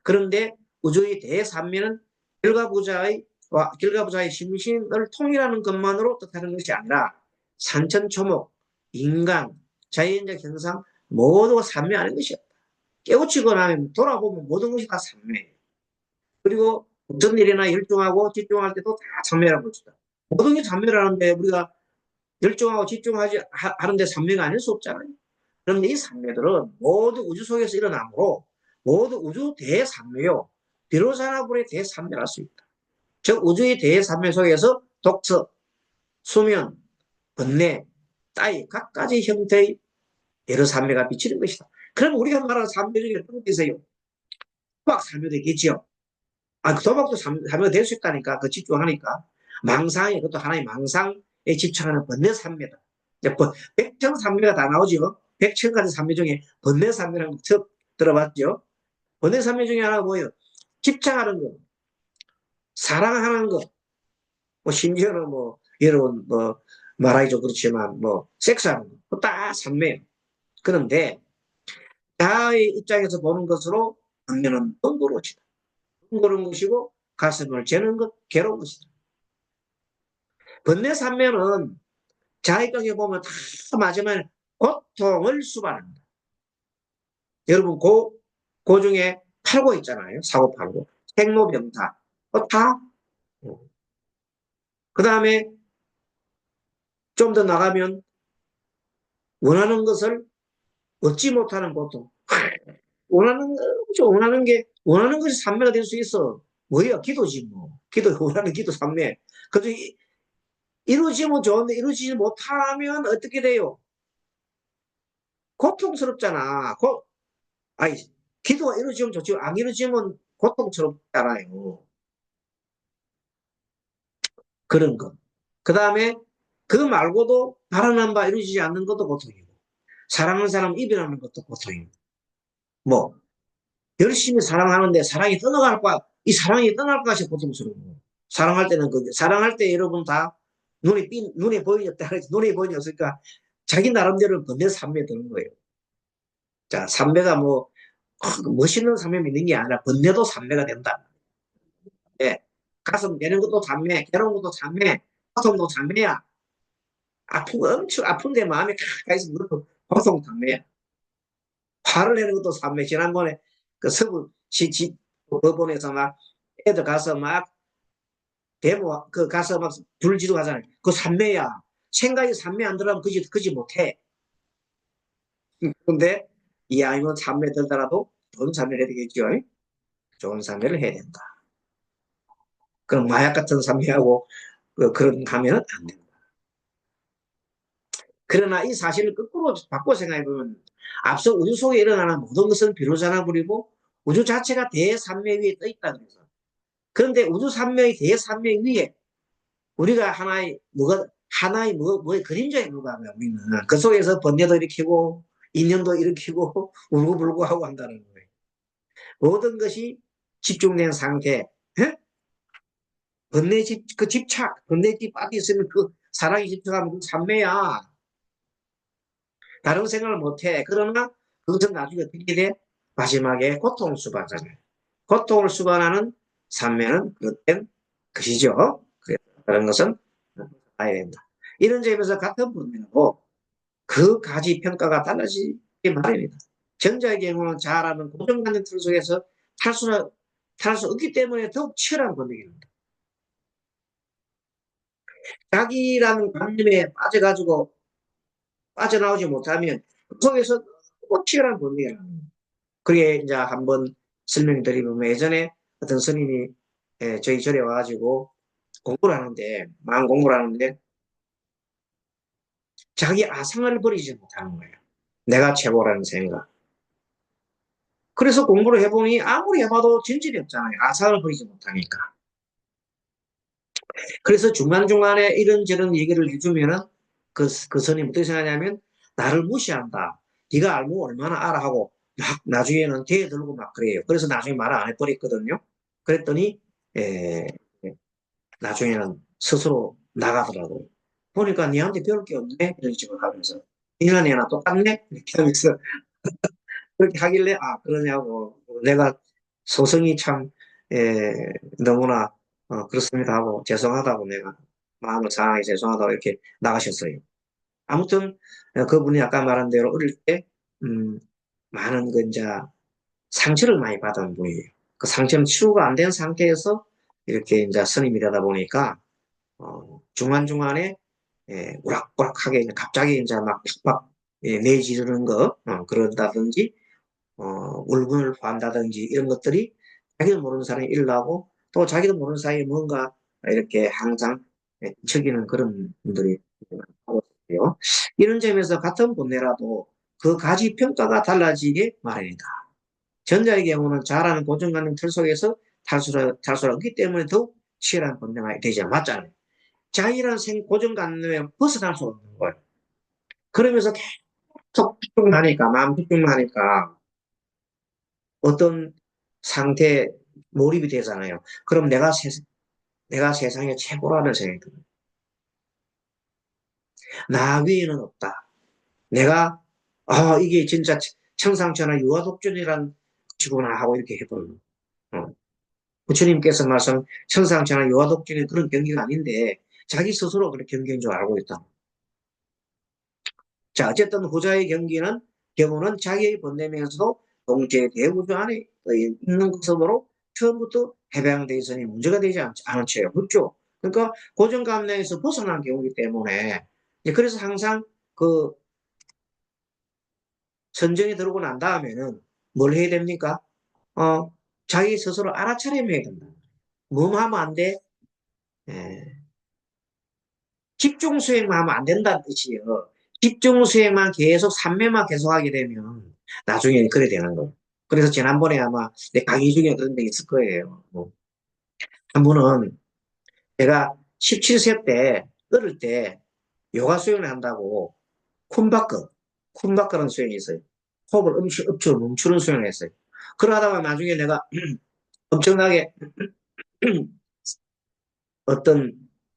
그런데 우주의 대산매는 결과부자의 심신을 통일하는 것만으로 뜻하는 것이 아니라 산천초목, 인간, 자연적 현상 모두가 산매하는 것이었다. 깨우치고 나면 돌아보면 모든 것이 다 산매예요. 그리고 어떤 일이나 열중하고 집중할 때도 다 산매라는 것이다. 모든 게 산매라는데 우리가 열중하고 집중하지 하는데 산매가 아닐 수 없잖아요. 그런데 이 산매들은 모두 우주 속에서 일어나므로 모두 우주 대산매요. 비로자나불의 대산매를 할 수 있다. 즉 우주의 대산매 속에서 독서, 수면, 번뇌, 따위 각가지 형태의 여러 산매가 비치는 것이다. 그럼 우리가 말하는 산매 중에 어떤 게 있어요? 도박 산매도 있겠지요. 그 도박도 산매가 될 수 있다니까. 그 집중하니까. 망상이 그것도 하나의 망상에 집착하는 번뇌 산매다. 백청 산매가 다 나오죠. 백천가지 산매 중에 번뇌 산매라는 거 들어봤죠? 번뇌 산매 중에 하나가 뭐예요? 집착하는 거, 사랑하는 거, 뭐 심지어는 뭐 여러분 뭐 말하기 좀 그렇지만 뭐 섹스하는 거, 다 산매예요. 그런데 자의 입장에서 보는 것으로 악녀는 번거로워지다. 번거로운 것이고 가슴을 재는 것, 괴로운 것이다. 번뇌 산매는 자의 쪽에 보면 다 마지막에 고통을 수반합니다. 여러분 그 중에 팔고 있잖아요. 사고 팔고 생로병사 다. 그 다음에 좀 더 나가면 원하는 것을 얻지 못하는 고통. 원하는 것이 산매가 될 수 있어. 뭐야? 기도지 뭐. 원하는 기도 산매. 그래도 이루어지면 좋은데 이루어지지 못하면 어떻게 돼요? 고통스럽잖아. 아니, 기도가 이루어지면 좋지. 안 이루어지면 고통스럽잖아요. 그런 것. 그 다음에 그 말고도 바라는 바 이루어지지 않는 것도 고통이고, 사랑하는 사람 이별하는 것도 고통이고, 뭐, 열심히 사랑하는데 사랑이 떠나갈까, 이 사랑이 떠날까 싶어 고통스러워. 사랑할 때는 사랑할 때 여러분 다 눈에 보이었다. 눈에 보이지 없으니까 자기 나름대로 번뇌 삼매 드는 거예요. 자, 삼매가 뭐, 멋있는 삼매 믿는 게 아니라 번뇌도 삼매가 된다. 예. 가슴 내는 것도 삼매, 괴로운 것도 삼매, 고통도 삼매야. 엄청 아픈데 마음이 가까이 있으면 그것도 고통 삼매야. 화를 내는 것도 삼매. 지난번에 그 서부 법원에서 막 애들 가서 막 데모 그 가서 막 불지르고 하잖아요. 그 삼매야. 생각이 삼매 안 들어가면 그지 못해. 근데 이 아이는 삼매 들더라도 좋은 삼매를 해야 되겠죠. 좋은 삼매를 해야 된다. 그럼 마약 같은 삼매하고 그런 가면은 안 된다. 그러나 이 사실을 거꾸로 바꿔 생각해보면 앞서 우주 속에 일어나는 모든 것은 비로자나불이고 우주 자체가 대산매 위에 떠 있다 그래서. 그런데 우주 산매의 대산매 위에 우리가 하나의 그림자에 불과하면 우리는 그 속에서 번뇌도 일으키고 인연도 일으키고 울고불고 하고 한다는 거예요. 모든 것이 집중된 상태. 그 집착, 번뇌에 빠져 있으면 그 사랑이 집착하면 그 산매야. 다른 생각을 못해. 그러나 그것은 나중에 어떻게 돼? 마지막에 고통을 수반하잖아요. 고통을 수반하는 산매는 그릇된 것이죠. 그런 것은 봐야 된다. 이런 점에서 같은 분야고 그 가지 평가가 달라지기 마련이다. 전자의 경우는 잘하는 고정관념 틀 속에서 탈 수 없기 때문에 더욱 치열한 권력입니다. 자기라는 관념에 빠져가지고 빠져나오지 못하면 그 속에서 꼭 치열한 권력이에요. 그게 이제 한번 설명드리면 예전에 어떤 스님이 저희 절에 와가지고 공부를 하는데, 마음 공부를 하는데 자기 아상을 버리지 못하는 거예요. 내가 최고라는 생각. 그래서 공부를 해보니 아무리 해봐도 진실이 없잖아요. 아상을 버리지 못하니까. 그래서 중간중간에 이런저런 얘기를 해주면은 그 스님 어떻게 생각하냐면 나를 무시한다. 네가 알면 얼마나 알아 하고 막 나중에는 대들고 막 그래요. 그래서 나중에 말을 안 해버렸거든요. 그랬더니 에, 나중에는 스스로 나가더라고요. 보니까 니한테 배울 게 없네 이런 식으로 하면서 니나 내나 똑같네 이렇게 하면서 그렇게 하길래 아 그러냐고 내가 소성이 참 너무나 그렇습니다 하고 죄송하다고 내가 마음을 상하게 죄송하다고 이렇게 나가셨어요. 아무튼 그분이 아까 말한 대로 어릴 때 음, 많은 그 이제 상처를 많이 받은 분이에요. 그 상처는 치유가 안 된 상태에서 이렇게 이제 스님이 되다 보니까 중간중간에 우락부락하게 갑자기 이제 막 팍팍 내지르는 거 그런다든지 울분을 토한다든지 이런 것들이 자기도 모르는 사람이 일어나고 또 자기도 모르는 사이에 뭔가 이렇게 항상 척이는 그런 분들이 하고 있어요. 이런 점에서 같은 본내라도 그 가지 평가가 달라지게 마련이다. 전자의 경우는 잘하는 고정관념 틀 속에서 탈수를 얻기 때문에 더욱 치열한 본내가 되지 않았잖아요. 자기라는 고정관념에 벗어날 수 없는 거예요. 그러면서 계속 집중하니까, 마음 집중하니까 어떤 상태에 몰입이 되잖아요. 그럼 내가 세상에 최고라는 생각이 듭니다. 나 위에는 없다. 내가, 이게 진짜 청상천하 유아독존이란 것이구나 하고 이렇게 해버리는. 어. 부처님께서 말씀, 청상천하 유아독존이 그런 경기가 아닌데, 자기 스스로 그렇게 경기인 줄 알고 있다. 자, 어쨌든 후자의 경우는 자기의 본내면서도 동체 대우주 안에 있는 것으로 처음부터 해방되어 있으니 문제가 되지 않은 채요. 그렇죠? 그러니까 고정감내에서 벗어난 경우이기 때문에 그래서 항상 그 선정이 들어오고 난 다음에는 뭘 해야 됩니까? 어, 자기 스스로 알아차림해야 된다. 뭐 하면 안 돼? 예. 집중 수행만 하면 안 된다는 뜻이에요. 집중 수행만 계속 삼매만 계속 하게 되면 나중에 그래 되는 거예요. 그래서 지난번에 아마 내 강의 중에 그런 게 있을 거예요. 한 분은 제가 17세 때 어릴 때 요가 수행을 한다고 쿤바크 쿤바크라는 수행이 있어요. 호흡을 엄청 멈추는 수행을 했어요. 그러다가 나중에 내가 엄청나게 어떤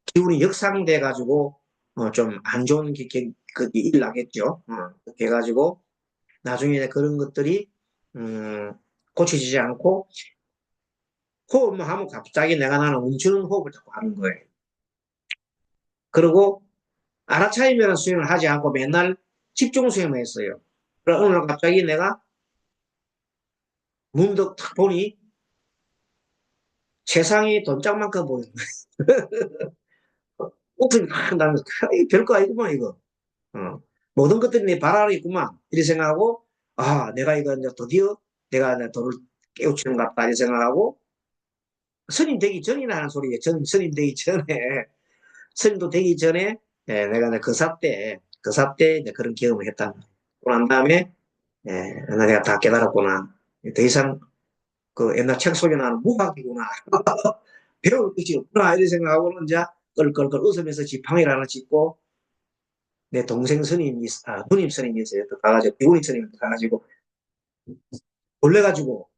기운이 역상돼 가지고 좀 안 좋은 그게 일나겠죠. 그렇게 해가지고 나중에 그런 것들이 음, 고쳐지지 않고 호흡만 하면 갑자기 내가 나는 멈추는 호흡을 자꾸 하는 거예요. 그리고 알아차리면 수행을 하지 않고 맨날 집중 수행을 했어요. 그러나 어느 날 갑자기 내가 문득 탁 보니 세상이 돈짝만큼 보이는 거예요. 웃음이 확 나면서 별거 아니구만 이거. 어. 모든 것들이 내 발 아래 있구만. 이렇게 생각하고, 내가 이거 이제 드디어 내가 이제 도를 깨우치는 것 같다. 이렇게 생각하고, 스님 되기 전이나 하는 소리예요. 스님 되기 전에, 스님도 되기 전에, 내가 이제 그 사 때 이제 그런 경험을 했다. 그러고 난 다음에, 내가 다 깨달았구나. 더 이상 그 옛날 책 속에 나는 무학이구나. 배울 것이 없구나. 이렇게 생각하고는 이제 껄껄껄 웃으면서 지팡이를 하나 짚고, 내 동생 스님이, 누님 스님이 있어요. 또 가가지고, 비구니 스님 가가지고, 놀래가지고,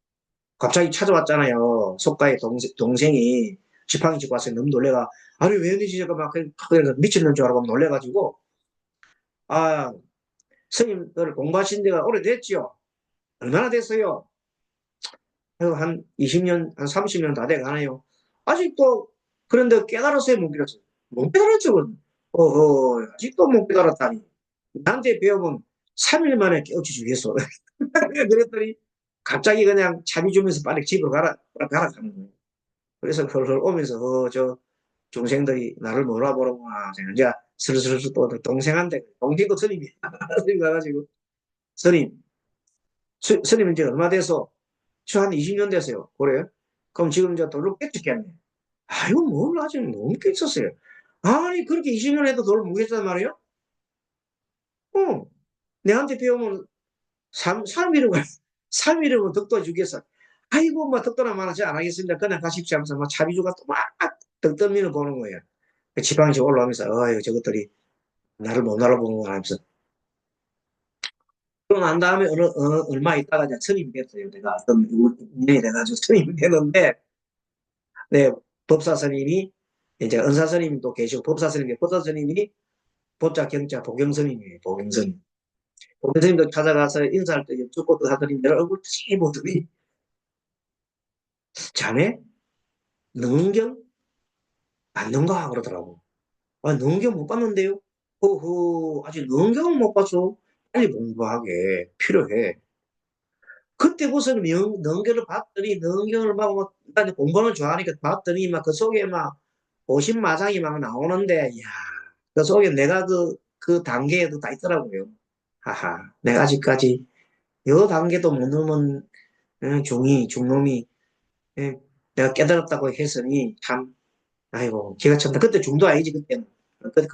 갑자기 찾아왔잖아요. 속가의 동생이 지팡이 짚고 왔어요. 너무 놀래가, 아니, 왜 이러지? 제가 막, 미쳤는 줄 알고 놀래가지고, 아, 스님들 공부하신 데가 오래됐지요? 얼마나 됐어요? 한 20년, 한 30년 다 돼가네요. 아직도, 그런데 깨달았어요? 못 깨달았어요? 못 깨달았죠? 아직도 못 깨달았다니. 나한테 배우면 3일 만에 깨우쳐 주겠어. 그랬더니 갑자기 그냥 차비 주면서 빨리 집으로 가라 가는 거예요. 그래서 헐헐 오면서 저 중생들이 나를 몰아보는구나. 이제 슬슬슬 또 동생한테 동생도 스님이 스님 가가지고 스님 스님 이제 얼마 돼서 저한 20년 됐어요. 그래요? 그럼 지금 이제 돌로 깨끗겠네. 아이고 뭘 아직 너무 깨끗었어요. 아니 그렇게 20년 해도 돌을 못 깼단 말이에요? 어. 내한테 배우면 삶이라고 삶이라고 덕도 주겠어. 아이고 뭐 덕도나 말하지 안 하겠습니다. 그냥 가십시오 하면서 뭐 차비주가 또 막 덕더미를 보는 거예요. 그 지방지 올라오면서 어이 저것들이 나를 못 알아보는 거 하면서 그러고 난 다음에 얼마 있다가 이제 스님이 됐어요. 내가 어떤 인연이 돼가지고 스님이 되는데 네, 법사 스님이 이제 은사 스님도 계시고 법사 스님이 법자 경자 보경 스님이에요. 보경 스님. 보경 스님도 찾아가서 인사할 때 여쭙고 하더니 내가 얼굴 치 보더니 자네 능경 봤는가 그러더라고. 아, 능경 못 봤는데요? 허허, 아직 능경은 못 봤어. 빨리 공부하게 필요해. 그때부터 능경을 봤더니 능경을 막, 난 공부는 좋아하니까 봤더니 막 그 속에 막 오십마장이 막 나오는데, 야, 그 속에 내가 그 단계에도 다 있더라고요. 하하, 내가 아직까지 요 단계도 못 넘은 중놈이 예, 내가 깨달았다고 했으니 참 아이고, 기가 찼다. 그때 중도 아니지, 그때는. 그때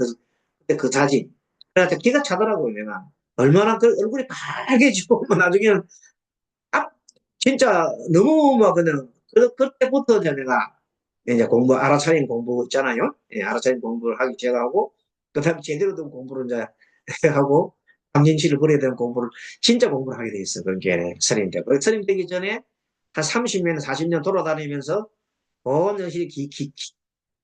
그 사진. 그래서 기가 차더라고요, 내가. 얼마나 그 얼굴이 빨개지고, 뭐 나중에는, 아, 진짜 너무 막 그냥, 그때부터 이제 내가 이제 알아차린 공부 있잖아요. 예, 알아차린 공부를 하기 시작하고, 그 다음에 제대로 된 공부를 이제 하고, 감진치를 벌여야 되는 공부를, 진짜 공부를 하게 돼 있어, 그게 스님 되고. 스님 되기 전에 한 30년, 40년 돌아다니면서, 온 것이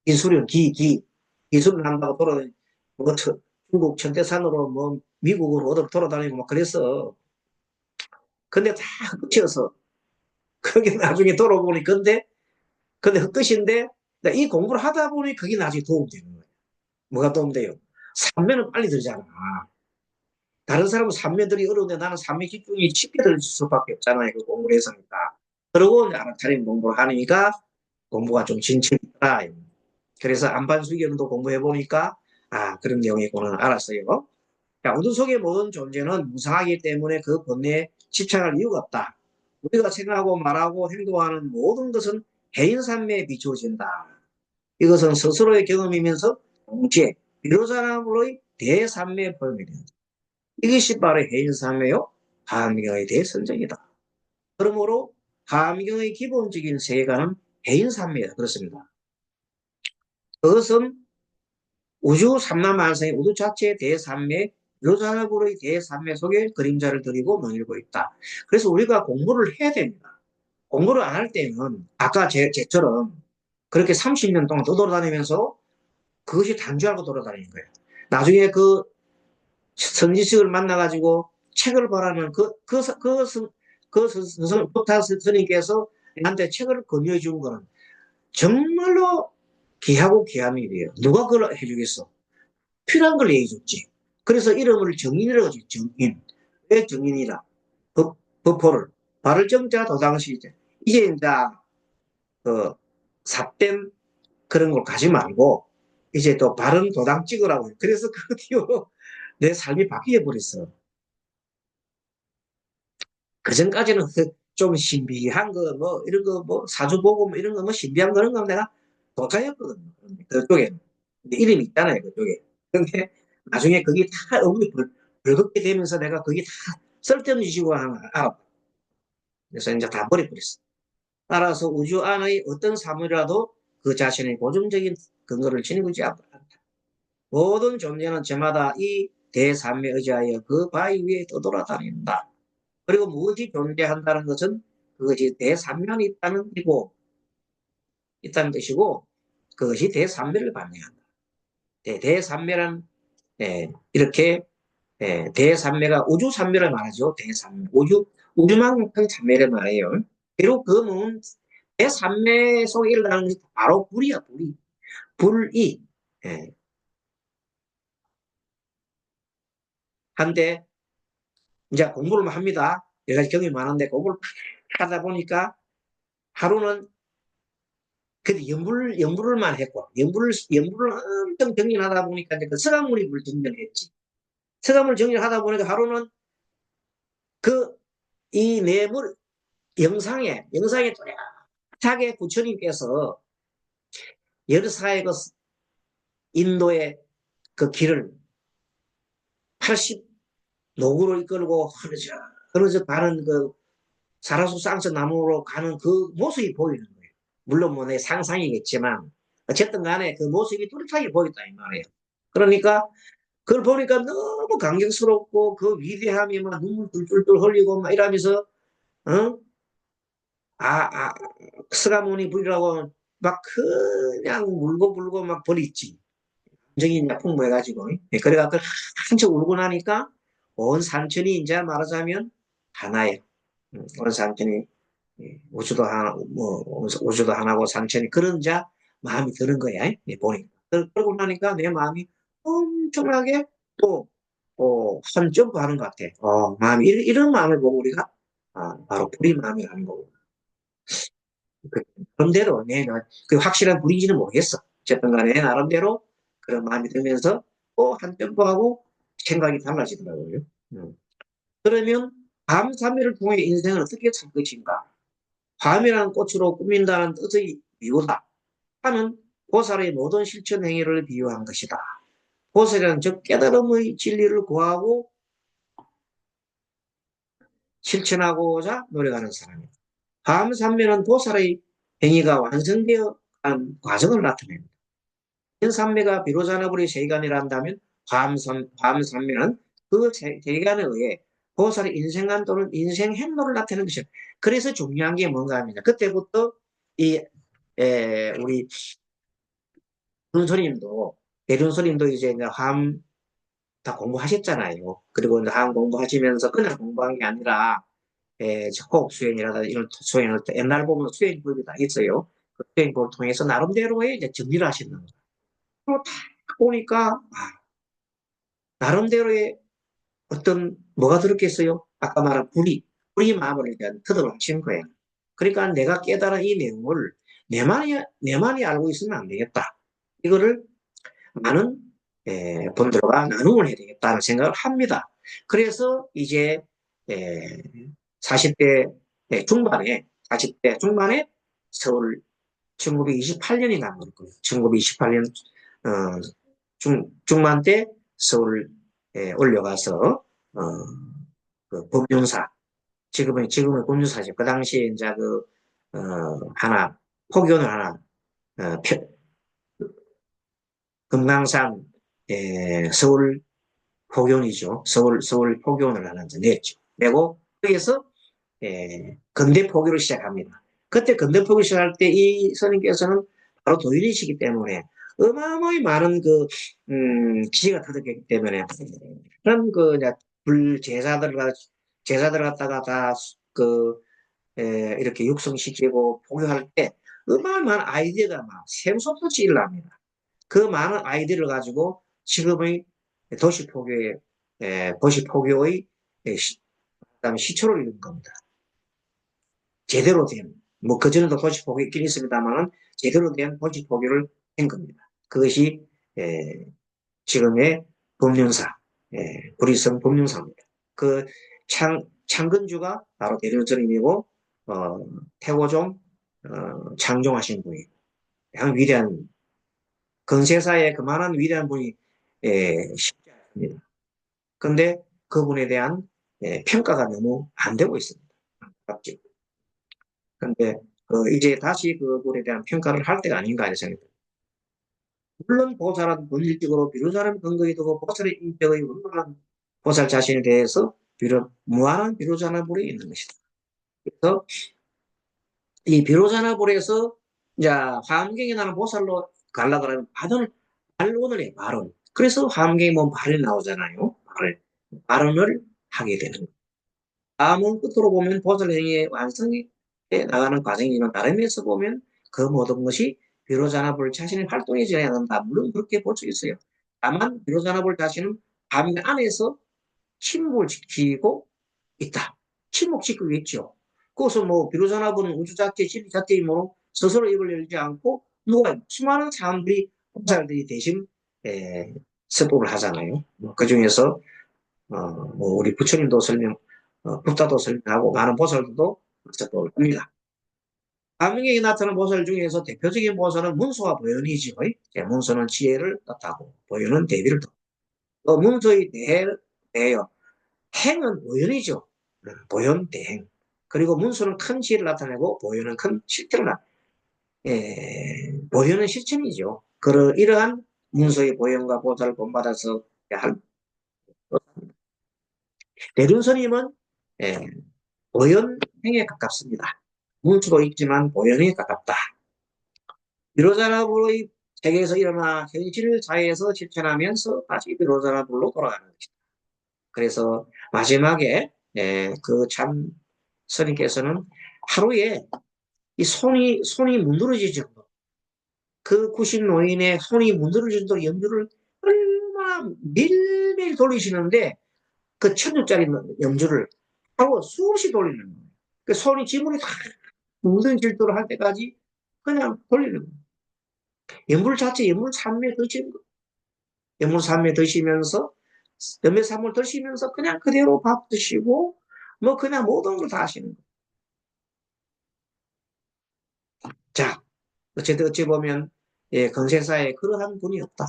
기술은 기술을 한다고 돌아다니 뭐 중국 천태산으로 뭐 미국으로 어디로 돌아다니고 막 그랬어. 근데 다 헛것이어서 그게 나중에 돌아보니 근데 헛것인데 이 공부를 하다 보니 그게 나중에 도움이 되는 거야. 뭐가 도움돼요? 삼매는 빨리 들잖아. 다른 사람은 삼매들이 어려운데 나는 삼매 집중이 쉽게 들 수밖에 없잖아요. 그 공부를 해서니까. 그러고 이제 알아차림 공부를 하니까 공부가 좀 진척이 있다. 그래서 안반수견도 공부해보니까, 아, 그런 내용이 있구나 알았어요. 자, 우주 속의 모든 존재는 무상하기 때문에 그 번뇌에 집착할 이유가 없다. 우리가 생각하고 말하고 행동하는 모든 것은 해인산매에 비추어진다. 이것은 스스로의 경험이면서 동시에 비로자나무의 대산매의 범위다. 이것이 바로 해인산매요 하미경에 대해 선정이다. 그러므로 하미경의 기본적인 세계관은 해인산매다. 그렇습니다. 그것은 우주 삼라만상의 우주 자체의 대산매, 묘사불의 대산매 속에 그림자를 들이고 논일고 있다. 그래서 우리가 공부를 해야 됩니다. 공부를 안 할 때는 아까 제처럼 그렇게 30년 동안 떠돌아다니면서 그것이 단줄 알고 돌아다니는 거예요. 나중에 그 선지식을 만나가지고 책을 보라는 법타 스님께서 나한테 책을 권유해 준 거는 정말로 귀하고 귀함이 일이에요. 누가 그걸 해주겠어? 필요한 걸 얘기해줬지. 그래서 이름을 정인이라고 하지, 정인. 왜 정인이라? 법포를. 발을 정자 도당시 이제 이제 그 삿된 그런 걸 가지 말고 이제 또 바른 도당 찍으라고. 그래서 그 뒤로 내 삶이 바뀌어 버렸어. 그 전까지는 좀 신비한 거, 뭐, 이런 거, 뭐, 사주보고, 뭐, 이런 거, 뭐, 신비한 그런 거 내가 독자였거든. 그쪽에. 이름이 있잖아요, 그쪽에. 근데 나중에 그게 다 얼굴이 벌겋게 되면서 내가 그게 다 쓸데없는 지식으로 하나 알았다. 그래서 이제 다 버려버렸어. 따라서 우주 안의 어떤 사물이라도 그 자신의 고정적인 근거를 지니고 있지 않다. 모든 존재는 저마다 이 대삼에 의지하여 그 바위 위에 떠돌아다닌다. 그리고 무엇이 존재한다는 것은 그것이 대삼면이 있다는 뜻이고 그것이 대삼면을 반영한다. 대삼면은 이렇게 대삼매가 우주삼매를 말하죠. 대삼매. 우주만큼 삼매를 말해요. 비록 그 몸은 대삼매 속에 일어나는 것이 바로 불이야, 불이. 불이. 예. 한데, 이제 공부를 합니다. 여러 가지 경험이 많은데, 공부를 하다 보니까 하루는 그 연불을만 했고, 연불을 엄청 정진하다 보니까 이제 그 서강물입을 정진했지. 서강물 정진하다 보니까 하루는 그, 이 내물, 영상에 또렷하게 부처님께서 여르사의 그 인도의 그 길을 80 노구로 이끌고 흐르져 가는 그 사라수 쌍서 나무로 가는 그 모습이 보이는 거예요. 물론 뭐 내 상상이겠지만 어쨌든 간에 그 모습이 뚜렷하게 보였다 이 말이에요. 그러니까 그걸 보니까 너무 감격스럽고 그 위대함이 막 눈물 뚫뚫 흘리고 막 이러면서 어? 아, 스가모니 부리라고 막 그냥 울고 막 버리지. 감정이 이제 풍부해가지고. 그래갖고 한참 울고 나니까 온 삼천이 이제 말하자면 하나예요. 온 삼천이 우주도 하나, 뭐 우주도 하나고 삼천이 그런 자 마음이 드는 거야. 보니까. 그러고 나니까 내 마음이 엄청나게 또 한 점프 하는 것 같아. 마음이 이런 마음을 보고 우리가 바로 불이 마음이라는 거고. 그런대로 그 확실한 불인지는 모르겠어. 어쨌든 간에 나름대로 그런 마음이 들면서 또 한 점프하고 생각이 달라지더라고요. 음. 그러면 밤삼매를 통해 인생을 어떻게 살 것인가? 밤이라는 꽃으로 꾸민다는 뜻의 비유다 하는 보살의 모든 실천 행위를 비유한 것이다. 보살이란 즉 깨달음의 진리를 구하고 실천하고자 노력하는 사람이다. 밤삼매는 보살의 행위가 완성되어 간 과정을 나타냅니다. 인삼매가 비로자나불의 세간이란다면 밤삼매는 그 세간에 의해 보살의 인생관 또는 인생 행로를 나타내는 것이다. 그래서 중요한 게 뭔가 합니다. 그때부터 이 우리 대륜스님도 대륜스님도 이제 화엄 다 공부하셨잖아요. 그리고 화엄 공부하시면서 그냥 공부한 게 아니라 호흡 수행이라든지 이런 수행을 옛날 보면 수행법이 다 있어요. 그 수행법을 통해서 나름대로의 이제 정리를 하시는 거예요. 딱 보니까 나름대로의 어떤 뭐가 들었겠어요? 아까 말한 불이 마음을 일단 터득을 하신 거예요. 그러니까 내가 깨달은 이 내용을 내만이 알고 있으면 안 되겠다. 이거를 많은 분들과 나눔을 해야 되겠다는 생각을 합니다. 그래서 이제 40대 중반에 40대 중반에 서울 1928년인가 그럴 거예요. 1928년 중반 때 서울에 올려가서 그 법륜사 지금의 법륜사죠. 그 당시에 이제 하나 포교를 하나 어, 금강산 서울 포교이죠. 서울 포교원을 하나 냈죠. 내고 거기에서 근대 포교를 시작합니다. 그때 근대 포교 시작할 때 이 스님께서는 바로 도인이시기 때문에 어마어마히 많은 지혜가 터득했기 때문에 그런 제자들 갖다가 다그 이렇게 육성시키고 포교할 때 어마어마한 아이디어가 막 샘솟듯이 일납니다. 그 많은 아이디어를 가지고 지금의 도시 포교의 그다음에 시초를 이룬 겁니다. 제대로 된, 뭐, 그전에도 도시포교 있긴 있습니다만, 제대로 된 도시포교를 한 겁니다. 그것이, 지금의 법륜사, 구리성 법륜사입니다. 그 창건주가 바로 대륜스님이고, 태고종, 창종하신 분이, 양 위대한, 근세사에 그만한 위대한 분이, 쉽지 않습니다. 근데 그분에 대한, 평가가 너무 안 되고 있습니다. 갑자기. 근데 이제 다시 그분에 대한 평가를 할 때가 아닌가 하는 생각이 듭니다. 물론 보살은 본질적으로 비로자는 근거에 두고 보살의 인격의 원만한 보살 자신에 대해서 무한한 비로자나불이 있는 것이다. 그래서 이 비로자나불에서 이제 화엄경에 나는 보살로 가려고 그러면 발언을 해, 발언. 그래서 화엄경에 뭐 발이 나오잖아요. 발언을 하게 되는 거예요. 다음은 끝으로 보면 보살 행위의 완성에 나가는 과정이지만 다른 면에서 보면 그 모든 것이 비로자나불 자신의 활동에 지어야 한다. 물론 그렇게 볼 수 있어요. 다만 비로자나불 자신은 밤 안에서 침묵을 지키고 있다. 침묵 지키고 있죠. 그것은 뭐 비로자나부는 우주 자체, 진리 자체이므로 스스로 입을 열지 않고 누가 수많은 사람들이 보살들이 대신 설법을 하잖아요. 그 중에서 뭐 우리 부처님도 부다도 설명하고 많은 보살들도 설법을 합니다. 가명에 나타난 보살 중에서 대표적인 보살은 문수와 보현이지요. 문수는 지혜를 뜻하고 보현은 대비를 뜻하고 문수의 대요. 행은 보현이죠. 보현 대행. 그리고 문수는 큰 지혜를 나타내고 보현은 큰 실체를 보현은 실천이죠. 이러한 문수의 보현과 보살을 본받아서 할 대륜스님은 예, 보현행에 가깝습니다. 문수도 있지만 보현에 가깝다. 비로자나불의 세계에서 일어나 현실 사회에서 실천하면서 다시 비로자나불로 돌아가는 것이다. 그래서 마지막에 그 참 스님께서는 하루에 이 손이 문드러질 정도, 그 90노인의 손이 문드러질 정도로 연주를 얼마나 매일매일 돌리시는데 그 1000주짜리 염주를 하고 수없이 돌리는 거예요. 그 손이 지문이 다 묻은 질도로 할 때까지 그냥 돌리는 거예요. 염불 자체 염불 산매 드시는 거예요. 염불 산매 드시면서 염매산물 드시면서 그냥 그대로 밥 드시고 뭐 그냥 모든 걸 다 하시는 거예요. 자, 어쨌든 어찌 보면 건세사에 그러한 분이 없다.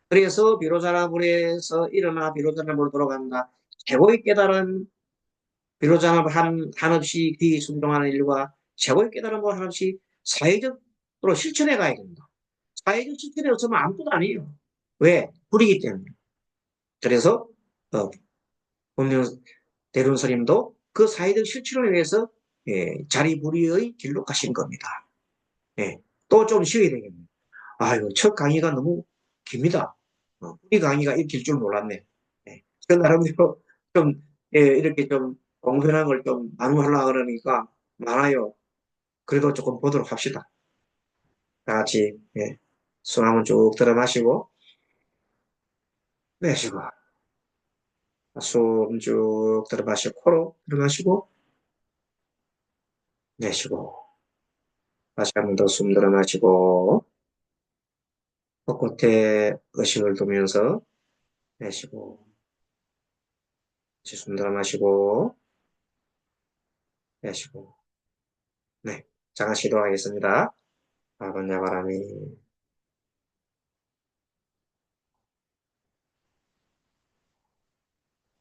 그래서 비로자나불에서 일어나 비로자나불로 돌아간다. 최고의 깨달은 비로자나불 한없이 귀 순종하는 일과 최고의 깨달음을 한없이 사회적으로 실천해 가야 된다. 사회적 실천에 없으면 아무것도 아니에요. 왜? 불이기 때문에. 그래서 본명 대륜스님도 그 사회적 실천을 위해서 자리불이의 길로 가신 겁니다. 예, 또 좀 쉬어야 되겠네요. 아유, 첫 강의가 너무 깁니다. 우리 강의가 이렇게 길 줄 몰랐네. 예, 저 나름대로 좀, 이렇게 좀 공손한 걸 좀 나누려고 그러니까 많아요. 그래도 조금 보도록 합시다. 다 같이, 숨 한번 쭉 들어 마시고, 내쉬고, 숨 쭉 들어 마시고, 코로 들어 마시고, 내쉬고, 다시 한번 더 숨 들어 마시고, 콧끝에 의식을 두면서 내쉬고, 다시 숨 들어 마시고, 내쉬고, 네. 잠깐 시도하겠습니다. 아버냐 바람이